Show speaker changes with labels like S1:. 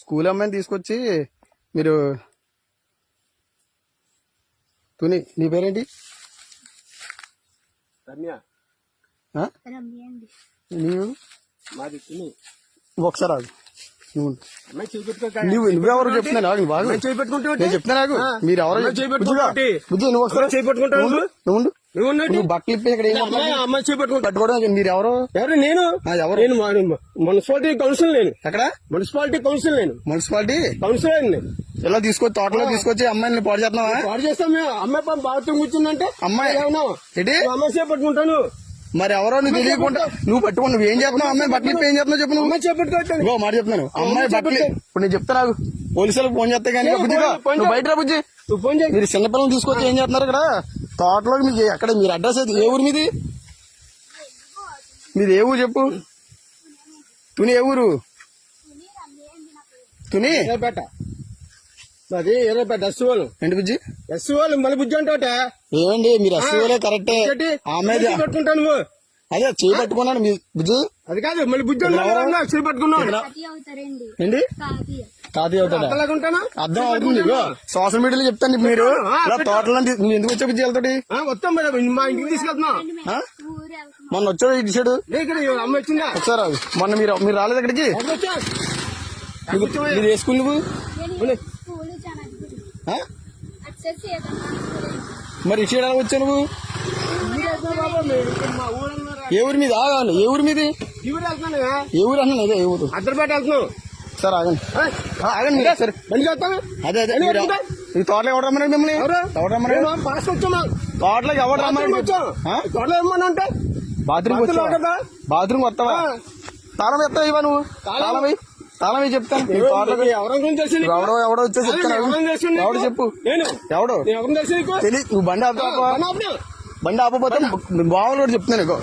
S1: School అమ్మాయిని తీసుకొచ్చి మీరు తుని నీ పేరేంటి?
S2: రమ్య.
S1: నీవు
S2: మాది తుని.
S1: ఒకసారి ఆగు.
S2: నువ్వు
S1: నువ్వెవరు చెప్తున్నాను ఆగు. బాగా నేను చెప్తున్నా నాకు మీరు ఎవరో బుజ్జి నువ్వు ఒకసారి
S2: చేపట్టుకుంటావు.
S1: నువ్వు బట్టలు ఇప్పి ఇక్కడ
S2: అమ్మాయి చేపట్టుకుంటా
S1: పట్టుకోవడం మీరు ఎవరు?
S2: ఎవరు? నేను
S1: ఎవరు?
S2: నేను మున్సిపాలిటీ కౌన్సిల్. నేను
S1: ఎక్కడ?
S2: Municipality council. నేను
S1: మున్సిపాలిటీ
S2: కౌన్సిలర్.
S1: ఇలా తీసుకొచ్చి తోటలో తీసుకొచ్చి అమ్మాయిని పాడు చేస్తున్నావా?
S2: పాడు చేస్తాం మేము. అమ్మాయి బాత్రూమ్ కూర్చుందంటే
S1: అమ్మాయి
S2: ఏమన్నా
S1: ఏంటి
S2: అమ్మాయి చేపట్టుకుంటాను.
S1: మరి ఎవరో నువ్వు తెలియకుండా నువ్వు పట్టుకుని నువ్వేం చేస్తున్నావు? అమ్మాయి బట్టలు ఇప్పి ఏం చేస్తున్నావు చెప్పు. నువ్వు
S2: అమ్మాయి చేపట్టుకోవట్లేదు.
S1: ఇంకో మాట చెప్తున్నాను. అమ్మాయి బట్టలు ఇప్పుడు నేను చెప్తా నాకు పోలీసులకు ఫోన్ చేస్తే కానీ బుజ్జిగా నువ్వు బయట రా బుజ్జి.
S2: ఫోన్ చేయి.
S1: మీరు చిన్నపిల్లలు తీసుకొచ్చి ఏం చేస్తున్నారు ఇక్కడ తోటలోకి? మీకు అక్కడ మీరు అడ్రస్ అయితే ఏ ఊరు మీది? మీది ఏ ఊరు చెప్పు. తుని ఏ ఊరు? తుని
S2: ఎర్రపేట. అది ఎర్రపేట ఎస్సీఓలు.
S1: ఏంటి బుజ్జి?
S2: ఎస్సీఓలు మళ్ళీ బుజ్జి అంటావట.
S1: ఏమండి మీరు ఎస్సీఓలే కరెక్టే. ఆమె
S2: పట్టుకుంటా నువ్వు.
S1: అదే చేయి పట్టుకున్నాను మీ బుజ్జి.
S2: అది కాదు మళ్ళీ బుజ్జి చేయి పట్టుకున్నావు.
S1: ఏంటి కాదు అవుతాడా? అర్థం అవుతుంది. సోషల్ మీడియాలో చెప్తాను మీరు ఇలా తోటలో నువ్వు ఎందుకు వచ్చా బుజ్జి వెళ్తాడు?
S2: వస్తాం మేడం మా ఇంటికి తీసుకెళ్తున్నాం.
S1: మొన్న వచ్చాడు ఇటు సైడు
S2: అమ్మ వచ్చిందా?
S1: వచ్చారా? మొన్న మీరు రాలేదు అక్కడికి? మీరు ఏ స్కూల్ నువ్వు? మరి ఇటు సైడ్ ఎలా వచ్చావు నువ్వు? ఏ ఊరి మీద ఆగాలి? ఏ ఊరి మీది? ఏ ఊరు అన్నా? అదే ఏ ఊరు?
S2: అద్దరిపేట వెళ్తున్నావు.
S1: సార్ ఆగండి ఆగండి సరే అదే అదే ఈ తోటలో ఎవరు రమ్మన్నాడు మిమ్మల్ని? ఎవరు రమ్మన్నాడు? తోటలోకి ఎవరు రమ్మన్నాడు? బాత్రూమ్ వస్తావా? తాళం ఎత్తావా ఇవా నువ్వు? తాళం చెప్తాను. ఎవడో వచ్చేసి చెప్తాను. ఎవడు చెప్పు ఎవడు తెలియదు. నువ్వు బండి ఆపకపోతే బావులు కూడా చెప్తున్నాను.